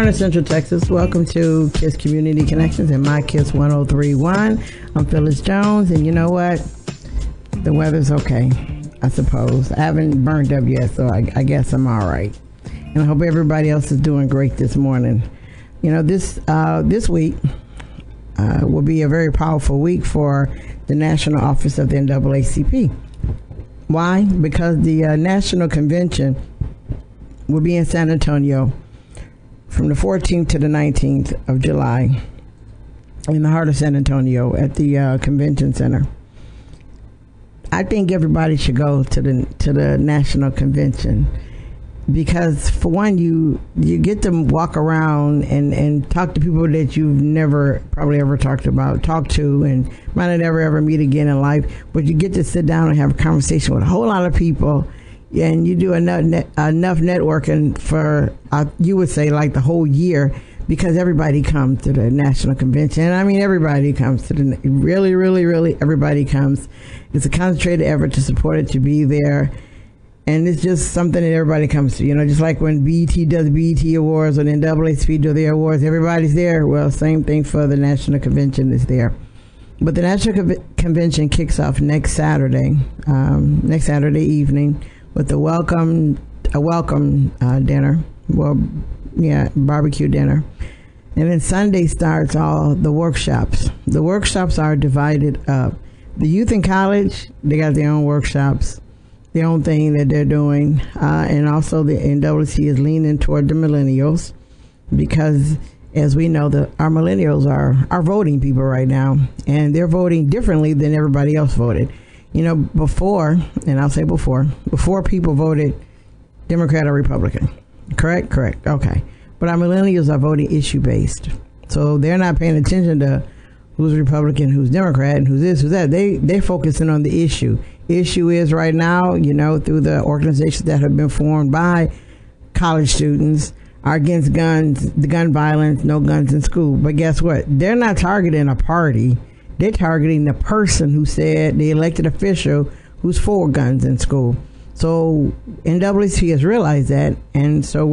morning, Central Texas. Welcome to KISS Community Connections and my KISS 1031. I'm Phyllis Jones, and you know what? The weather's okay, I suppose. I haven't burned up yet, so I guess I'm all right. And I hope everybody else is doing great this morning. You know, this week will be a very powerful week for the National Office of the NAACP. Why? Because the National Convention will be in San Antonio from the 14th to the 19th of July in the heart of San Antonio at the Convention Center. I think everybody should go to the National Convention because, for one, you get to walk around and talk to people that you've never probably ever talked to and might not ever meet again in life, but you get to sit down and have a conversation with a whole lot of people. And you do enough networking for, you would say, like the whole year, because everybody comes to the National Convention. And I mean, everybody comes to really, everybody comes. It's a concentrated effort to support it, to be there. And it's just something that everybody comes to. You know, just like when BET does BET Awards or then NAACP do their awards, everybody's there. Well, same thing for the National Convention is there. But the National Convention kicks off next Saturday evening, with a welcome dinner, barbecue dinner. And then Sunday starts all the workshops. The workshops are divided up. The youth in college, they got their own workshops, their own thing that they're doing. And also the NAACP is leaning toward the millennials because, as we know, our millennials are voting people right now. And they're voting differently than everybody else voted. You know, before people voted Democrat or Republican. Correct. Okay. But our millennials are voting issue-based. So they're not paying attention to who's Republican, who's Democrat, and who's this, who's that. They're focusing on the issue. Issue is right now, you know, through the organizations that have been formed by college students, are against guns, the gun violence, no guns in school. But guess what? They're not targeting a party. They're targeting the person who said, the elected official who's for guns in school. So NAACP has realized that, and so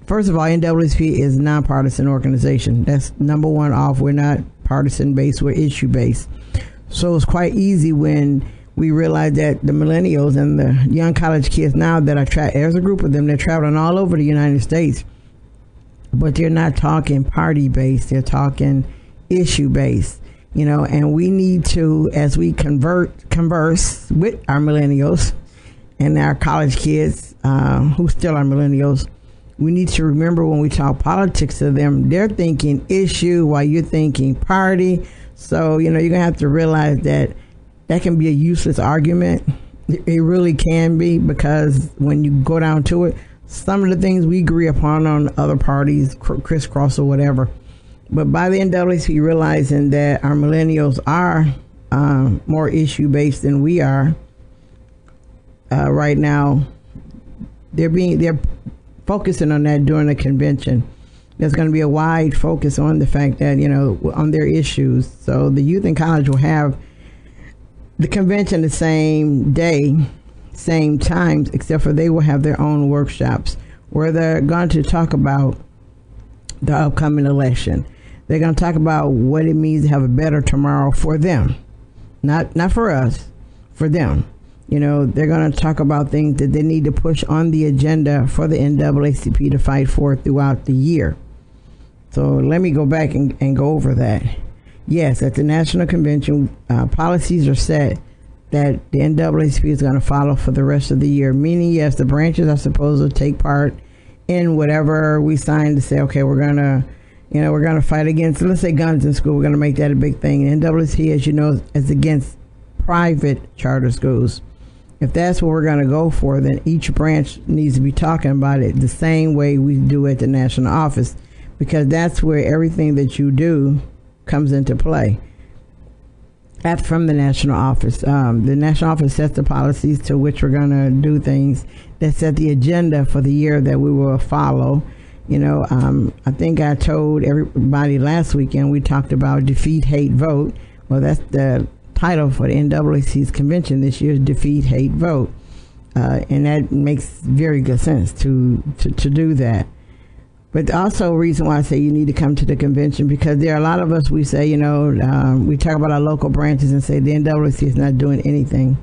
first of all, NAACP is a nonpartisan organization. That's number one off. We're not partisan based, we're issue based. So it's quite easy when we realize that the millennials and the young college kids now that are there's a group of them, they're traveling all over the United States, but they're not talking party based, they're talking issue based, you know. And we need to, as we converse with our millennials and our college kids who still are millennials, we need to remember when we talk politics to them, they're thinking issue while you're thinking party. So, you know, you're gonna have to realize that can be a useless argument. It really can be, because when you go down to it, some of the things we agree upon on other parties crisscross or whatever. But by the NAACP realizing that our millennials are more issue-based than we are right now, they're focusing on that during the convention. There's going to be a wide focus on the fact that, you know, on their issues. So the youth in college will have the convention the same day, same times, except for they will have their own workshops where they're going to talk about the upcoming election. They're going to talk about what it means to have a better tomorrow for them, not for us, for them. You know, they're going to talk about things that they need to push on the agenda for the NAACP to fight for throughout the year. So let me go back and go over that. Yes, at the National Convention, policies are set that the NAACP is going to follow for the rest of the year. Meaning, yes, the branches are supposed to take part in whatever we sign to say, okay, we're going to fight against, let's say, guns in school. We're going to make that a big thing. NAACP, as you know, is against private charter schools. If that's what we're going to go for, then each branch needs to be talking about it the same way we do at the national office, because that's where everything that you do comes into play. From the national office. The national office sets the policies to which we're going to do things that set the agenda for the year that we will follow. You know, I think I told everybody last weekend, we talked about defeat, hate, vote. Well, that's the title for the NAACP's convention this year, is defeat, hate, vote. And that makes very good sense to do that. But also, reason why I say you need to come to the convention, because there are a lot of us, we say, we talk about our local branches and say the NAACP is not doing anything.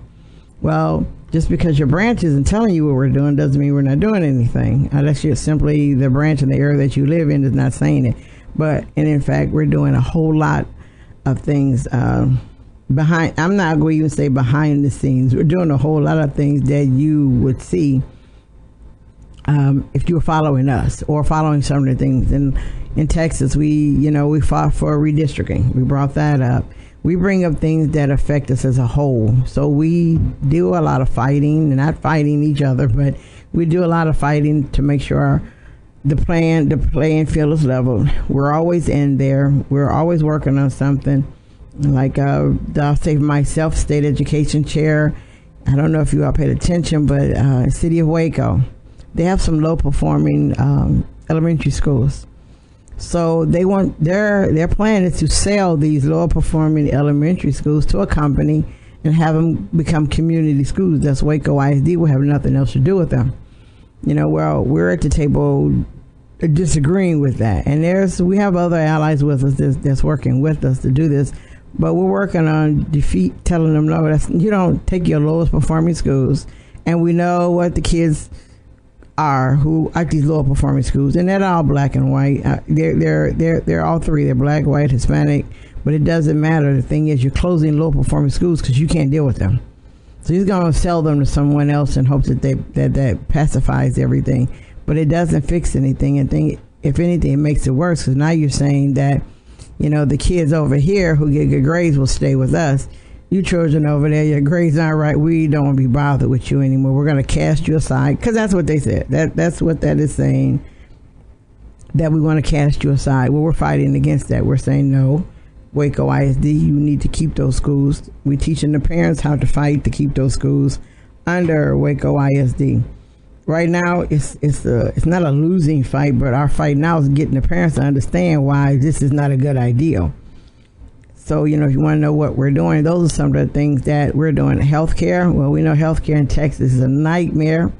Well, just because your branch isn't telling you what we're doing doesn't mean we're not doing anything. Unless you're simply the branch in the area that you live in is not saying it. And in fact, we're doing a whole lot of things behind. I'm not going to even say behind the scenes. We're doing a whole lot of things that you would see if you were following us or following some of the things. In Texas, we fought for redistricting. We brought that up. We bring up things that affect us as a whole. So we do a lot of fighting, not fighting each other, but we do a lot of fighting to make sure the playing field is level. We're always in there. We're always working on something. Like I'll say myself, state education chair. I don't know if you all paid attention, but City of Waco, they have some low performing elementary schools. So they want their plan is to sell these lower performing elementary schools to a company and have them become community schools. That's Waco ISD will have nothing else to do with them. Well, we're at the table disagreeing with that, and we have other allies with us that's working with us to do this, but we're working on telling them no. You don't take your lowest performing schools, and we know what the kids are who at these lower performing schools, and they're all black and white. They're all three. They're black, white, Hispanic, but it doesn't matter. The thing is, you're closing low performing schools because you can't deal with them. So he's going to sell them to someone else in hopes that that pacifies everything, but it doesn't fix anything. And if anything, it makes it worse, because now you're saying that the kids over here who get good grades will stay with us. You children over there, your grades aren't right. We don't want to be bothered with you anymore. We're going to cast you aside, because that's what they said. That's what that is saying, that we want to cast you aside. Well, we're fighting against that. We're saying no. Waco ISD, you need to keep those schools. We're teaching the parents how to fight to keep those schools under Waco ISD. Right now, it's not a losing fight, but our fight now is getting the parents to understand why this is not a good idea. So, if you want to know what we're doing, those are some of the things that we're doing. Healthcare, well, we know healthcare in Texas is a nightmare.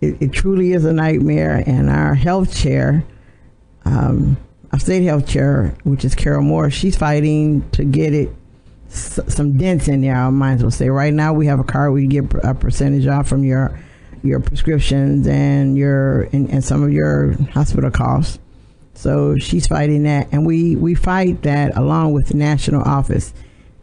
It truly is a nightmare. And our health chair, our state health chair, which is Carol Moore, she's fighting to get some dents in there, I might as well say. Right now, we have a card where you get a percentage off from your prescriptions and some of your hospital costs. So she's fighting that, and we fight that along with the national office.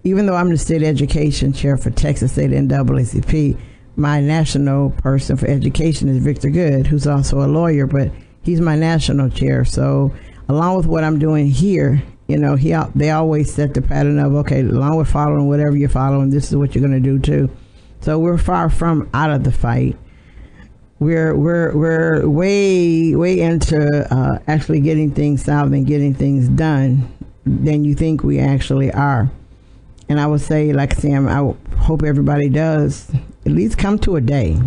Even though I'm the state education chair for Texas State NAACP, my national person for education is Victor Good, who's also a lawyer, but he's my national chair. So along with what I'm doing here, they always set the pattern of, okay, along with following whatever you're following, this is what you're going to do too. So we're far from out of the fight. We're way into actually getting things solved and getting things done than you think we actually are. And I would say, like Sam, I hope everybody does at least come to a day.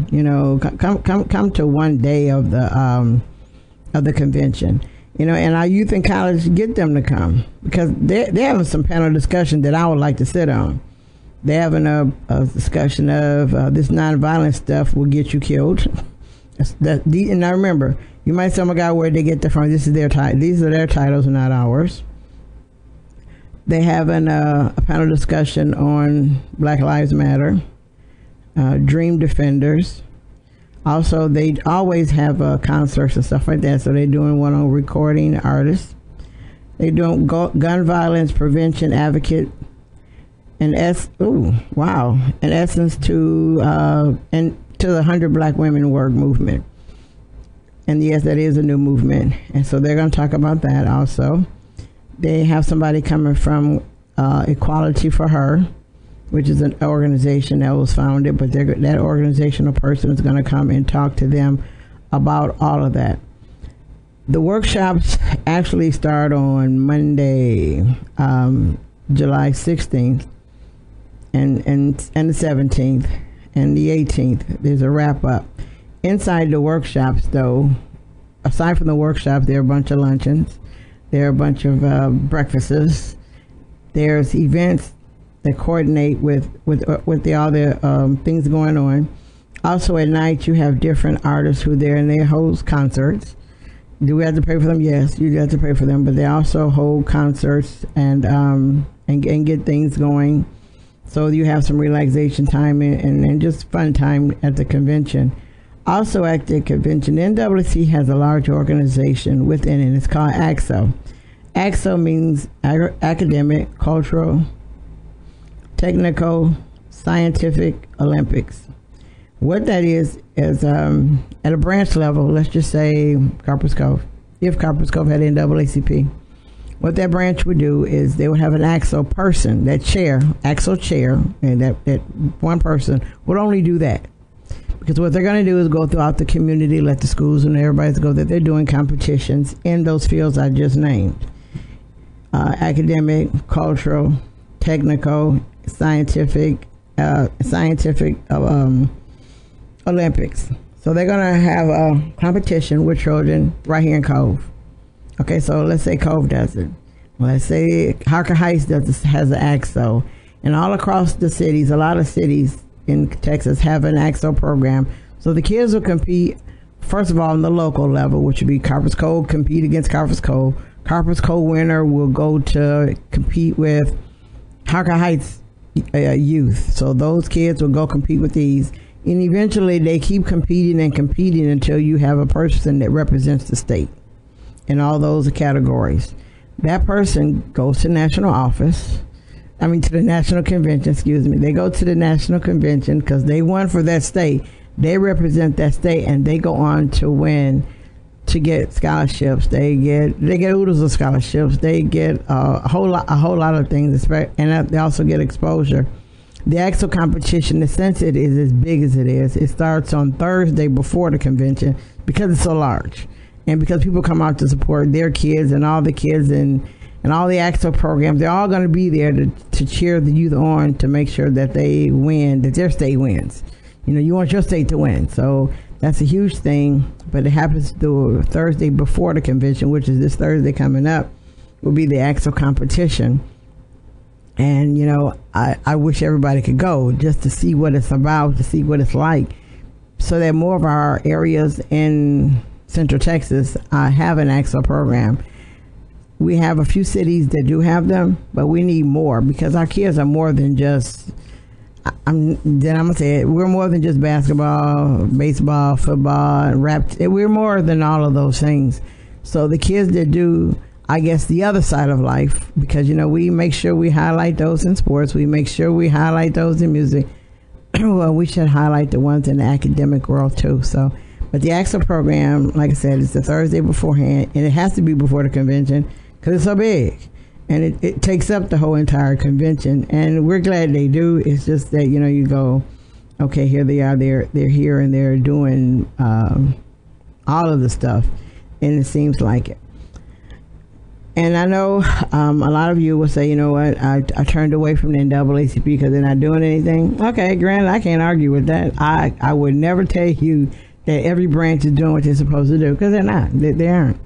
Come to one day of the convention. And our youth in college, get them to come, because they're having some panel discussion that I would like to sit on. They're having a discussion of this nonviolent stuff will get you killed. And I remember, you might say, oh my God, where'd they get that from? This is their title. These are their titles, not ours. They having a panel discussion on Black Lives Matter, Dream Defenders. Also, they always have concerts and stuff like that. So they're doing one on recording artists. They're doing gun violence prevention advocate, in essence to the 100 Black Women Work movement. And yes, that is a new movement. And so they're going to talk about that also. They have somebody coming from Equality for Her, which is an organization that was founded, but that organizational person is going to come and talk to them about all of that. The workshops actually start on Monday, July 16th, and the 17th. And the 18th, there's a wrap-up. Inside the workshops, though, aside from the workshops, there are a bunch of luncheons. There are a bunch of breakfasts. There's events that coordinate with all the things going on. Also, at night, you have different artists who are there, and they host concerts. Do we have to pay for them? Yes, you do have to pay for them, but they also hold concerts and get things going. So you have some relaxation time and just fun time at the convention. Also at the convention, NAACP has a large organization within it. It's called ACSO. ACSO means Academic, Cultural, Technical, Scientific Olympics. What that is at a branch level, let's just say Copperas Cove. If Copperas Cove had NAACP, what that branch would do is they would have an ACSO person, that chair, ACSO chair, and that one person would only do that. Because what they're going to do is go throughout the community, let the schools and everybody know that they're doing competitions in those fields I just named. Academic, cultural, technical, scientific Olympics. So they're going to have a competition with children right here in Cove. Okay, so let's say Cove does it. Let's say Harker Heights has an ACSO. And all across the cities, a lot of cities in Texas have an ACSO program. So the kids will compete, first of all, on the local level, which would be Copperas Cove, compete against Copperas Cove. Copperas Cove winner will go to compete with Harker Heights youth. So those kids will go compete with these. And eventually they keep competing until you have a person that represents the state in all those categories. That person goes to national office. To the national convention, They go to the national convention because they won for that state. They represent that state and they go on to win, to get scholarships. They get oodles of scholarships. They get a whole lot of things, and they also get exposure. The actual competition, the sense it is as big as it is, it starts on Thursday before the convention because it's so large. And because people come out to support their kids and all the kids and all the ACSO programs, they're all going to be there to cheer the youth on to make sure that they win, that their state wins. You want your state to win. So that's a huge thing, but it happens the Thursday before the convention, which is this Thursday coming up, will be the ACSO competition. And, I wish everybody could go just to see what it's about, to see what it's like, so that more of our areas in Central Texas have an ACSO program. We have a few cities that do have them, but we need more because our kids are more than just, I'm going to say it, we're more than just basketball, baseball, football, and rap. We're more than all of those things. So the kids that do, I guess, the other side of life, because, we make sure we highlight those in sports. We make sure we highlight those in music. Well, we should highlight the ones in the academic world, too. So, but the ACSO program, like I said, is the Thursday beforehand, and it has to be before the convention because it's so big. And it takes up the whole entire convention. And we're glad they do. It's just that, you go, okay, here they are. They're here, and they're doing all of the stuff. And it seems like it. And I know a lot of you will say, you know what, I turned away from the NAACP because they're not doing anything. Okay, granted, I can't argue with that. I would never tell you that every branch is doing what they're supposed to do, because they're not. They aren't.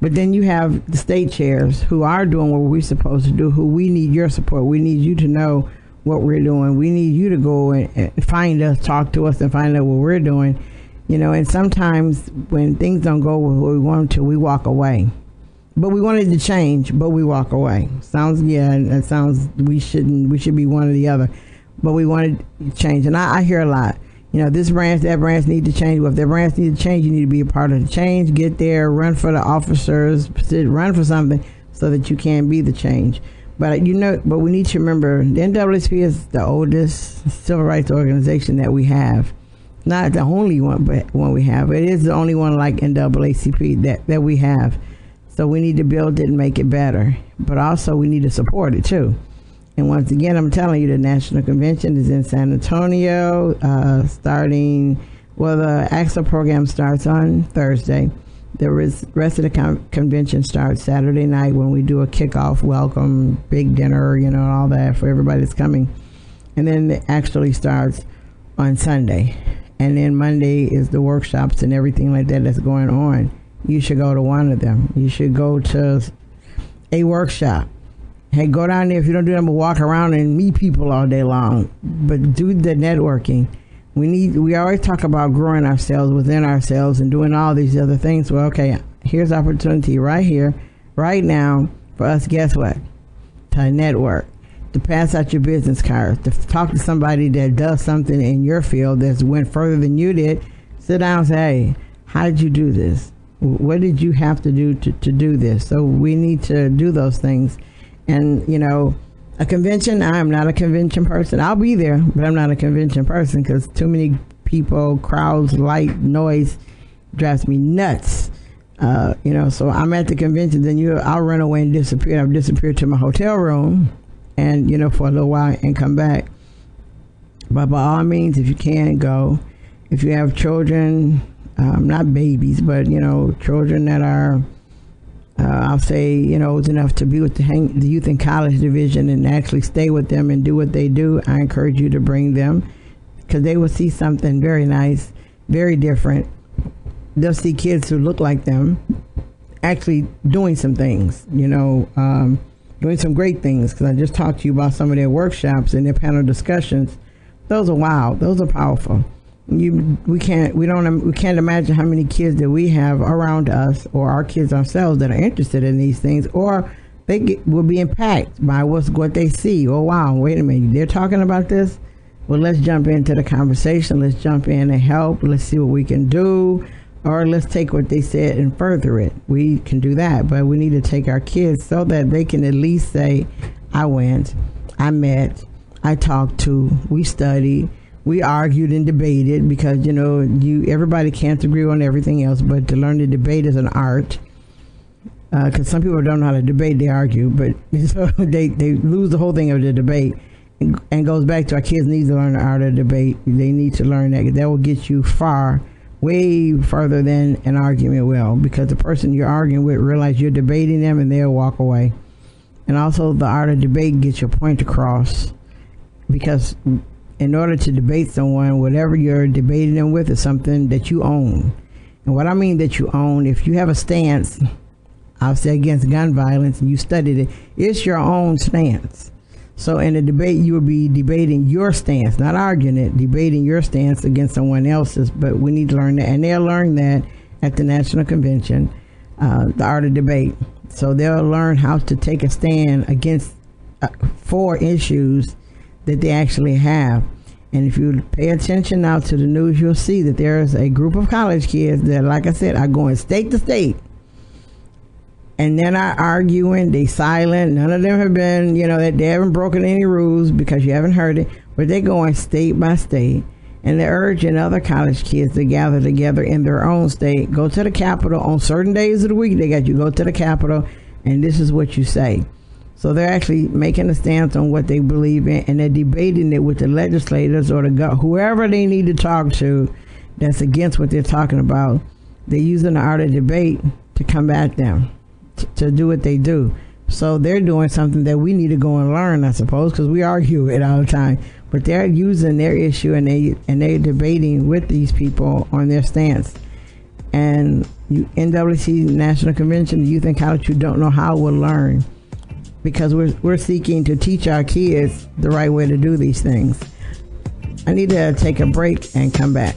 But then you have the state chairs who are doing what we're supposed to do, who we need your support. We need you to know what we're doing. We need you to go and find us, talk to us, and find out what we're doing. And sometimes when things don't go what we want to, we walk away. But we wanted to change, but we walk away. That sounds, we should be one or the other. But we wanted to change. And I hear a lot, this branch, that branch need to change. Well, if that branch needs to change, you need to be a part of the change. Get there, run for the officers, run for something so that you can be the change. But but we need to remember the NAACP is the oldest civil rights organization that we have. Not the only one, but one we have. It is the only one like NAACP that we have. So we need to build it and make it better. But also we need to support it too. And once again, I'm telling you, the National Convention is in San Antonio, the ACSO program starts on Thursday. The rest of the convention starts Saturday night when we do a kickoff, welcome, big dinner, all that for everybody that's coming. And then it actually starts on Sunday. And then Monday is the workshops and everything like that that's going on. You should go to one of them. You should go to a workshop. Hey, go down there. If you don't do them, but walk around and meet people all day long. But do the networking. We always talk about growing ourselves within ourselves and doing all these other things. Well, okay, here's opportunity right here, right now, for us, guess what? To network, to pass out your business cards, to talk to somebody that does something in your field that's went further than you did. Sit down and say, hey, how did you do this? What did you have to do to do this? So we need to do those things. And, you know, a convention, I'm not a convention person. I'll be there, but I'm not a convention person because too many people, crowds, light, noise drives me nuts. You know, so I'm at the convention, then I'll run away and disappear. I've disappeared to my hotel room and, you know, for a little while and come back. But by all means, if you can, go. If you have children, not babies, but, you know, children that are, I'll say, you know, old enough to be with the youth and college division and actually stay with them and do what they do, I encourage you to bring them because they will see something very nice, very different. They'll see kids who look like them actually doing some things, you know, doing some great things. Because I just talked to you about some of their workshops and their panel discussions. Those are wild. Those are powerful. We can't imagine how many kids that we have around us or our kids ourselves that are interested in these things, or will be impacted by what they see. Oh wow, wait a minute, they're talking about this. Well, let's jump into the conversation. Let's jump in and help. Let's see what we can do, or let's take what they said and further it. We can do that, but we need to take our kids so that they can at least say, I went, I met, I talked to, we studied, we argued and debated, because, you know, everybody can't agree on everything else, but to learn to debate is an art. Because some people don't know how to debate, they argue, but so they lose the whole thing of the debate. And goes back to our kids need to learn the art of debate. They need to learn that. That will get you way further than an argument will, because the person you're arguing with realize you're debating them and they'll walk away. And also the art of debate gets your point across, because in order to debate someone, whatever you're debating them with is something that you own. And what I mean that you own, if you have a stance, I'll say against gun violence, and you studied it, it's your own stance. So in a debate, you will be debating your stance, not arguing it, debating your stance against someone else's. But we need to learn that, and they'll learn that at the National Convention, the art of debate. So they'll learn how to take a stand against for issues that they actually have. And if you pay attention now to the news, you'll see that there's a group of college kids that, like I said, are going state to state. And they're not arguing, they silent. None of them have been, you know, they haven't broken any rules because you haven't heard it. But they're going state by state. And they're urging other college kids to gather together in their own state. Go to the Capitol on certain days of the week. They got you go to the Capitol, and this is what you say. So they're actually making a stance on what they believe in, and they're debating it with the legislators or whoever they need to talk to that's against what they're talking about. They're using the art of debate to combat them, to do what they do. So they're doing something that we need to go and learn, I suppose, because we argue it all the time. But they're using their issue and they're debating with these people on their stance. And NWC National Convention, the youth and college who don't know how will learn, because we're seeking to teach our kids the right way to do these things. I need to take a break and come back.